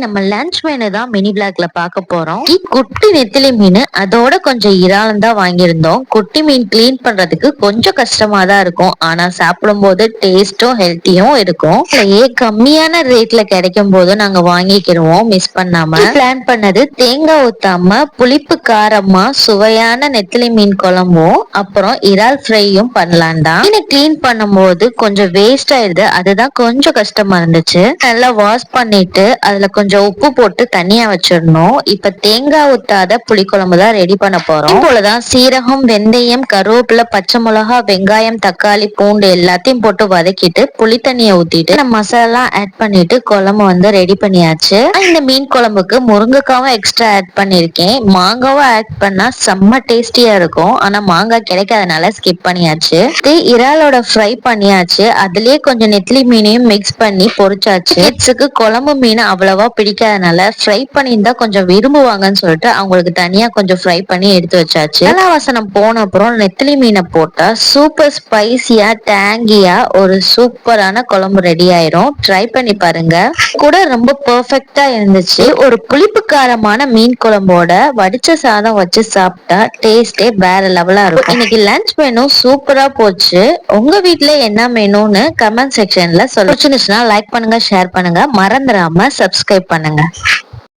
நம்ம lunch menu தான் mini பிளாக்ல பார்க்க போறோம். குட்டி நெத்திலி மீன், அதோட கொஞ்சம் இறாலும் தான் வாங்கியிருந்தோம். குட்டி மீன் கிளீன் பண்றதுக்கு கொஞ்சம் கஷ்டமா தான் இருக்கும். ஆனா சாப்பிடும் போது டேஸ்டும் ஹெல்த்தியும் இருக்கும். கம்மியான ரேட்ல கிடைக்கும் போது நாங்க வாங்கிக்கிருவோம் மிஸ் பண்ணாம. பிளான் பண்ணது தேங்காய் ஊத்தாம புளிப்பு காரமா சுவையான நெத்திலி மீன் குழம்பும் அப்புறம் இறால் ஃப்ரையும் பண்ணலாம் தான். மீனை கிளீன் பண்ணும் போது கொஞ்சம் வேஸ்ட் ஆயிடுது, அதுதான் கொஞ்சம் கஷ்டமா இருந்துச்சு. நல்லா வாஷ் பண்ணிட்டு அதுல கொஞ்சம் உப்பு போட்டு தனியா வச்சிடணும். இப்ப தேங்காய் ஊத்தாத புளிக்குழம்பு தான் ரெடி பண்ண போறோம். இப்போதான் சீரகம், வெந்தயம், கருவேப்பிலை, பச்சை மிளகா, வெங்காயம், தக்காளி, பூண்டு எல்லாத்தையும் போட்டு வதக்கிட்டு புளி தண்ணியை ஊத்திட்டு மசாலா ஆட் பண்ணிட்டு குழம்பு வந்து ரெடி பண்ணியாச்சு. இந்த மீன் குழம்புக்கு முருங்கைக்காவும் எக்ஸ்ட்ரா ஆட் பண்ணிருக்கேன். மாங்காவும் ஆட் பண்ணா செம்ம டேஸ்டியா இருக்கும். ஆனா மாங்காய் கிடைக்காதனால ஸ்கிப் பண்ணியாச்சு. இறாலோட ஃப்ரை பண்ணியாச்சு. அதுலயே கொஞ்சம் நெத்திலி மீனையும் மிக்ஸ் பண்ணி பொரிச்சாச்சு. கிட்ஸுக்கு குழம்பு மீன் அவ்வளவா பிடிக்காதனால ஃப்ரை பண்ணியிருந்தா கொஞ்சம் விரும்புவாங்கன்னு சொல்லிட்டு அவங்களுக்கு தனியா கொஞ்சம் ஃப்ரை பண்ணி எடுத்து வச்சாச்சு. வாசனம் போன அப்புறம் நெத்திலி மீனை போட்டா சூப்பர் ஸ்பைசியா டேங்கியா ஒரு சூப்பரான குழம்பு ரெடி ஆயிரும். ட்ரை பண்ணி பாருங்க. கூட ரொம்ப பெர்ஃபெக்ட்டா இருந்துச்சு. ஒரு புளிப்பு காரமான மீன் குழம்போட வடிச்ச சாதம் வச்சு சாப்பிட்டா டேஸ்டே வேற லெவலா இருக்கும். இன்னைக்கு லஞ்ச் மெனு சூப்பரா போச்சு. உங்க வீட்ல என்ன மெனுன்னு கமெண்ட் செக்ஷன்ல சொல்லுங்க. லைக் பண்ணுங்க, ஷேர் பண்ணுங்க, மறந்துடாம சப்ஸ்கிரைப் பண்ணுங்க.